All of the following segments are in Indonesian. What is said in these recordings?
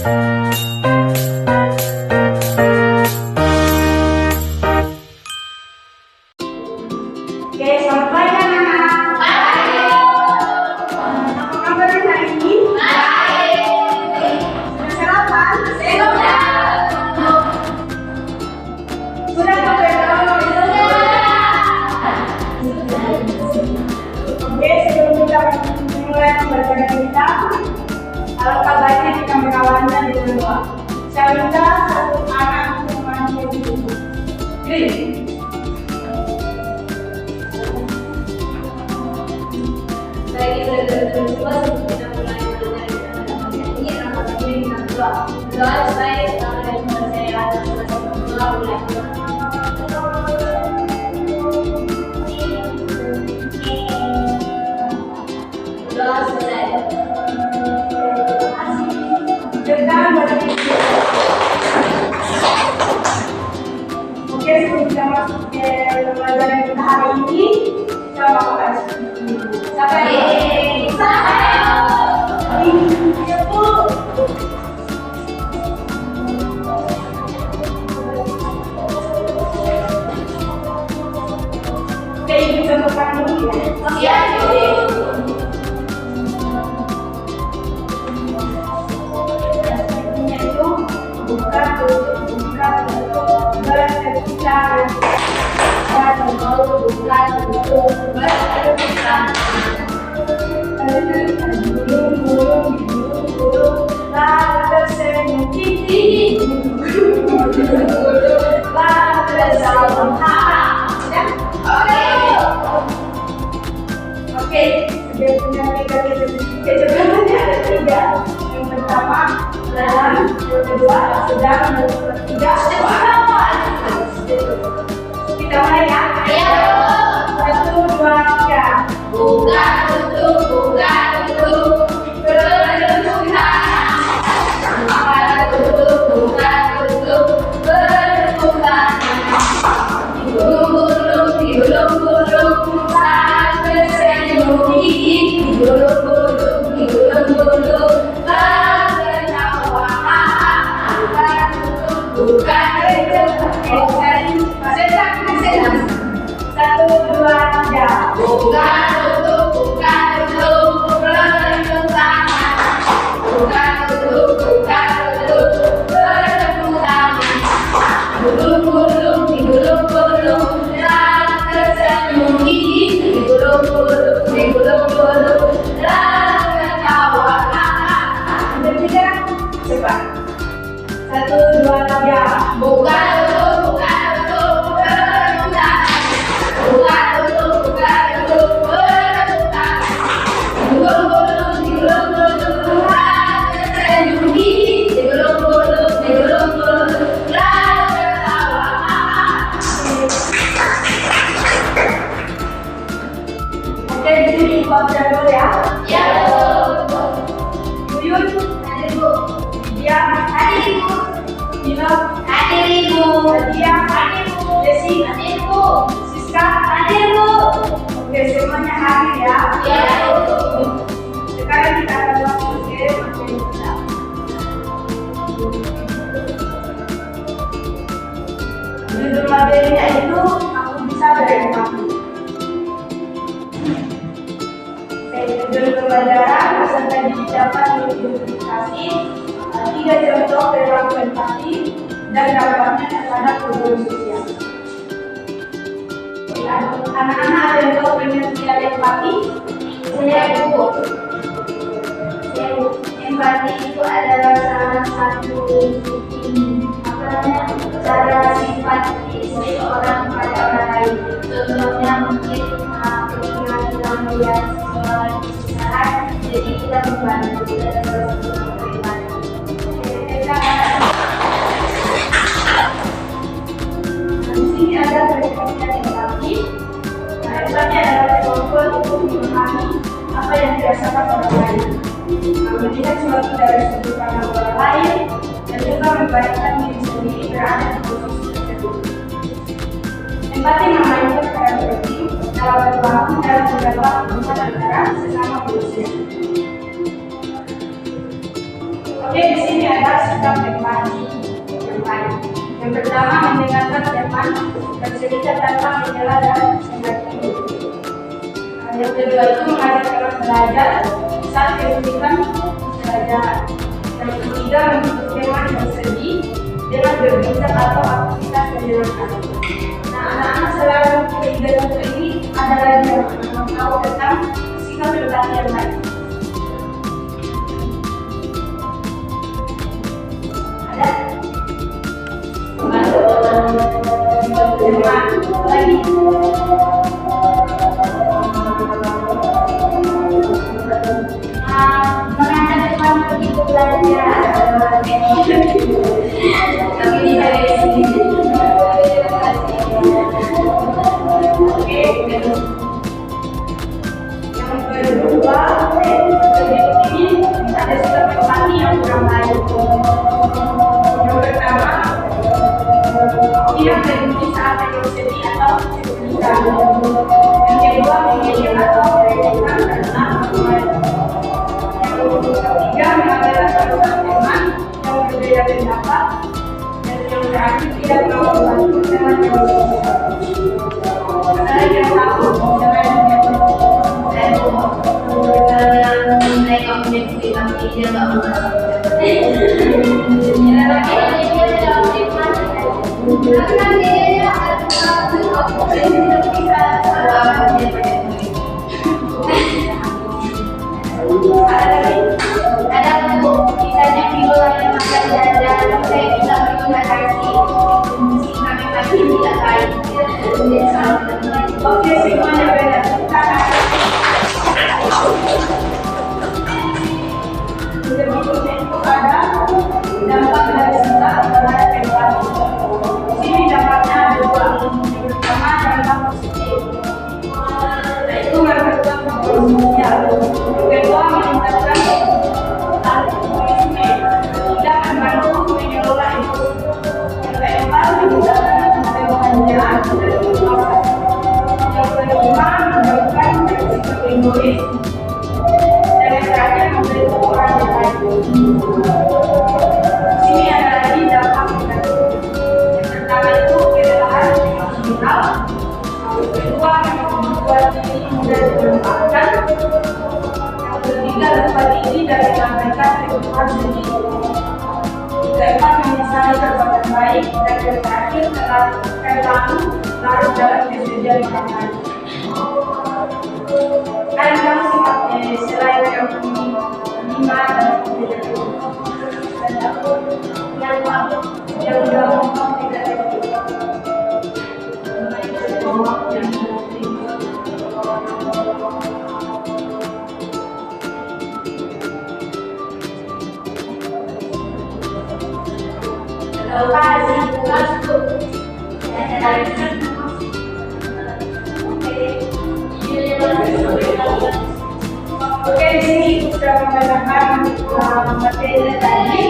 Oke, sampai anak-anak. Apa kabarnya hari ini? Sudah sarapan? Sudah berdoa? Oke, sebelum kita mulai pembelajaran kita, alangkah baiknya kita mengawalnya dengan doa. Saya minta satu anak untuk maju dulu. Green. Baik, kita mulai pelajaran ini. Apabila kita berdoa supaya kita percaya doa mulai. Doa selesai. Kita berdiri. Oke, sebelum kita masuk ke pembelajaran kita hari ini, kita mau kasih dulu. Sampai. Oke, ibu contohkan dulu ya. Artinya itu buka tutup berkecuali. Oke, sebelumnya sebelumnya ada tiga. Yang pertama dalam, yang kedua sedang, dan yang ketiga kita mulai ya. 1, 2, 3. Buka tutup berbuka. Digulung-gulung sampai tersenyum gigi. Digulung-gulung berketawa. Buka tutup buka. Masih 1, 2, 3. Buka tutup bertepuk tangan. Buka tutup bertepuk tangan. Digulung-gulung dan tersenyum gigi. Digulung-gulung dan ketawa. Yang ketiga cepat. 1, 2, 3. Buka tutup bertepuk tangan. Buka tutup bertepuk tangan. Digulung-gulung dan tersenyum gigi. Digulung-gulung dan ketawa. Oke, di sini baca dulu ya. Ya, Yuyun, hadir Bu. dia Hadir Ibu. Dino, Hadir Ibu. dia Hadir Bu. Desi, Hadir Bu. Siska, Hadir Bu. oke semuanya hadir ya. Ya, Sekarang kita akan masuk ke materi kita. Judul materinya itu aku bisa berempati. Judul pembelajaran peserta didik dapat mengidentifikasi 3 contoh perilaku empati dan dampaknya terhadap hubungan sosial. Anak-anak ada yang tahu pengertian empati? saya Bu. Empati itu adalah salah satu cara sifat seseorang pada orang lain. Contohnya mungkin ketika kita melihat seseorang kesusahan, jadi kita membantu. Kita Di sini ada pengertian empati. Empati adalah kemampuan untuk memahami apa yang dirasakan orang lain, melihat suatu dari sudut pandang orang lain, dan juga membayangkan diri sendiri berada di posisi tersebut. Empati memainkan peran penting dalam membangun dan mendapat hubungan antara sesama manusia. Oke, di sini ada sikap empati yang baik. Yang pertama, mendengarkan teman bercerita tanpa menyela dan menghakimi. Yang kedua itu mengajak teman belajar saat kesulitan pelajaran. Yang ketiga, menghibur teman yang sedih dengan berbincang atau aktivitas menyenangkan. Nah, anak-anak selalu ketiga contoh ini ada lagi yang mau tahu tentang sikap empati yang baik. Ada? Lagi. Mengajak teman pergi ke belajar. Kami di sini. Oke. Yang kedua, ini ada sikap empati yang kurang baik. Yang pertama, tidak berhenti saat ada sedih atau kesulitan. Yang kedua, mengejek atau meremehkan karena kekurangan. Yang ketiga, mengabaikan perasaan teman yang berbeda pendapat. Dan yang terakhir, tidak mau membantu teman yang berbeda. Ada yang tahu cara yang Mereka punya kesulitan dia nggak mau. Misalnya video yang makan jajan, saya bisa terima kasih. Kami pasti tidak baik. oke, semuanya benar. Berikutnya itu ada dampak dari sikap terhadap empati. Di sini dampaknya ada dua. Yang pertama, dampak positif, yaitu memperkuat hubungan sosial. Yang kedua, meningkatkan optimisme. Ketiga, membantu mengelola emosi. Yang keempat, meningkatkan kebahagiaan dan kepuasan. Yang kelima, menjauhkan dari sikap egois. Dan yang terakhir, membentuk orang yang baik. Sini ada lagi dampak negatif. Yang pertama itu kelelahan emosional. Yang kedua, membuat diri mudah dimanfaatkan. Yang ketiga, lupa diri dan mengabaikan kebutuhan sendiri. Yang keempat, menyesali perbuatan baik. Dan yang terakhir, terlalu larut dalam kesedihan orang lain. Ada sikapnya selain yang lima dan yang udah ngomong tidak Oke, di sini sudah menggunakan materi tadi.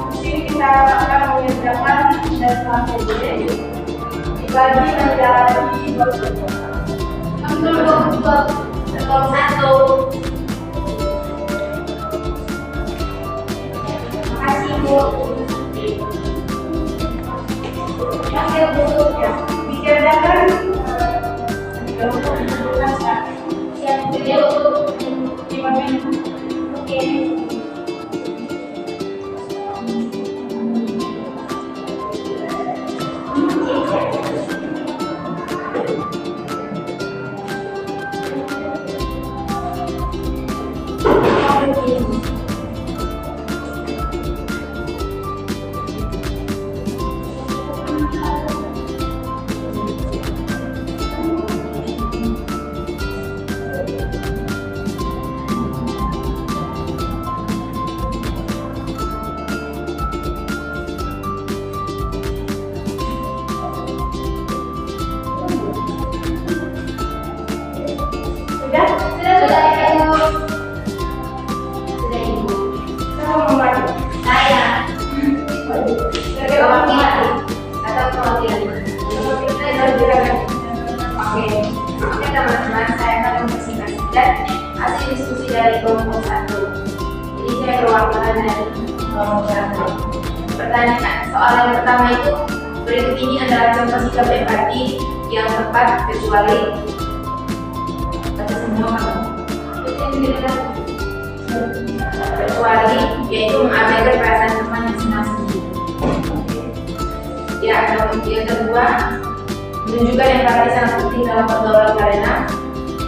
Di sini kita akan mengerjakan data materi dibagi menjadi dua kelompok. Kelompok satu. Makasih Bu. Oke Bu. Ya, dikerjakan Siap video. 5 menit. Oke. perwakilan dari kelompok. Pertanyaan soal yang pertama itu, berikut ini adalah contoh sikap empati yang tepat kecuali baca semua kecuali yaitu mengabaikan perasaan teman yang senang sedih. Ya, yang kedua, menunjukkan empati sangat penting dalam pergaulan karena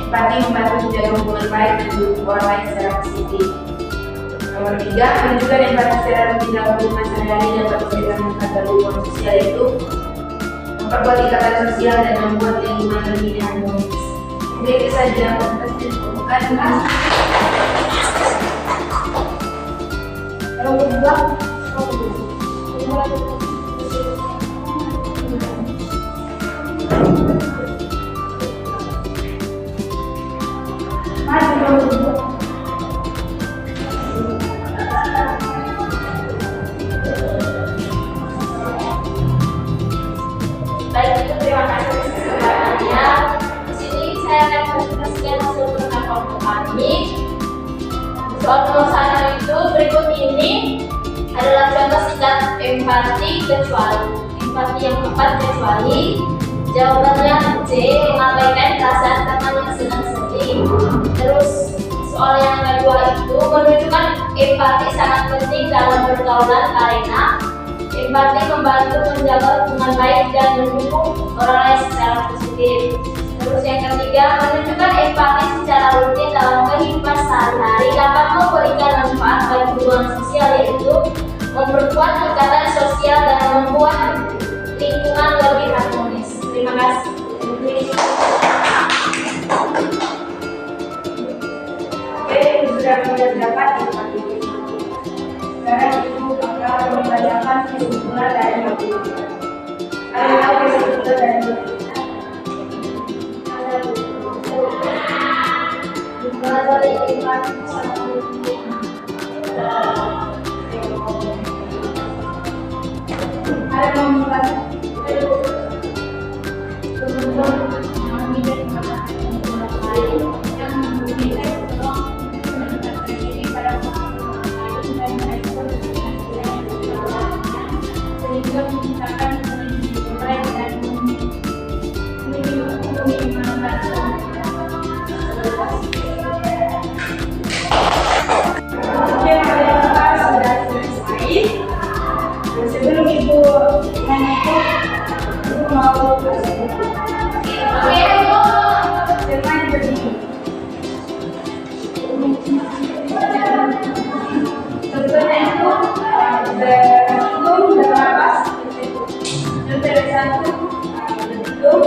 empati membantu menjaga hubungan baik dan orang lain secara positif. Nomor 3, menunjukkan empati secara rutin dalam hubungan sehari-hari dapat memberikan manfaat hubungan sosial, yaitu memperkuat ikatan sosial dan membuat lingkungan lebih harmonis. Jadi itu saja bukan Kalau berdua, baik, itu terima kasih kesempatannya. Di sini saya akan presentasikan hasil pernah kelompok kami. Soal nomor 1 itu berikut ini adalah contoh sikap empati kecuali. Empati yang tepat kecuali. Jawabannya C, mengabaikan perasaan teman yang sedang sedih. Terus soal yang kedua itu menunjukkan empati sangat penting dalam pergaulan karena empati membantu menjaga hubungan baik dan mendukung orang lain secara positif. Terus yang ketiga, menunjukkan empati secara rutin dalam kehidupan sehari-hari dapat memberikan manfaat bagi hubungan sosial, yaitu memperkuat ikatan sosial dan membuat lingkungan lebih harmonis. Terima kasih. Oke, sudah mengerjakan empati. Sekarang ibu akan membacakan kesimpulan dari empati. Kalian tahu kesimpulan dari empati? Ada yang membaca? Sehingga menciptakan hubungan baik dan sebelum ibu menutup, ibu mau bermain begini. Contohnya itu berhitung bernapas, contoh yang satu berhitung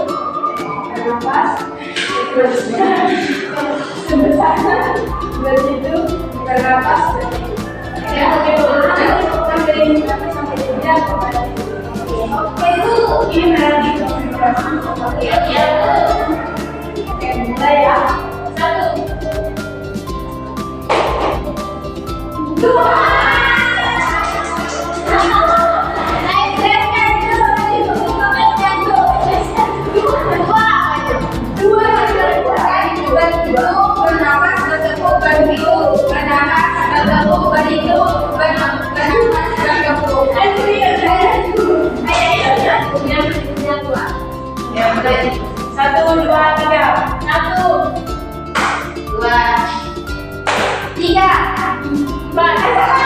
bernapas, seterusnya sebesar berhitung bernapas. Ini menjadi konsentrasi. Oke, mulai ya. 1, 2. Satu, dua, tiga. 1, 2, 3, 4.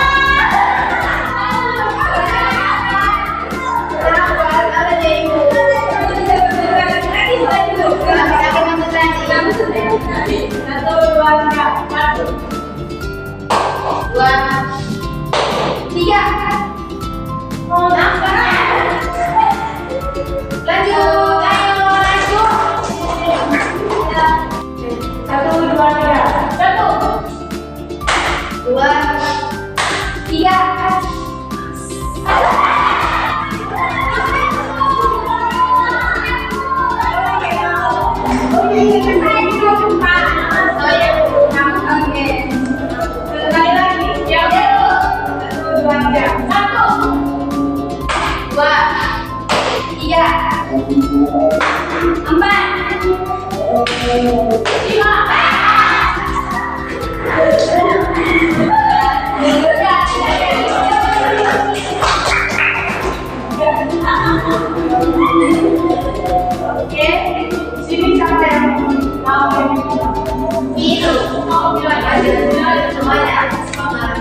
Semoga semuanya semangat.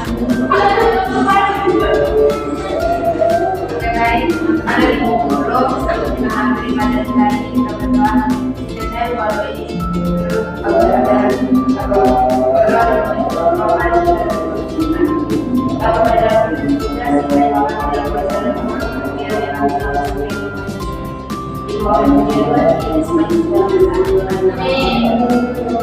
Oke baik, teman-teman dari guru satu dengan daripada dari kita berdoa nanti saya baru ini terus ada Amin.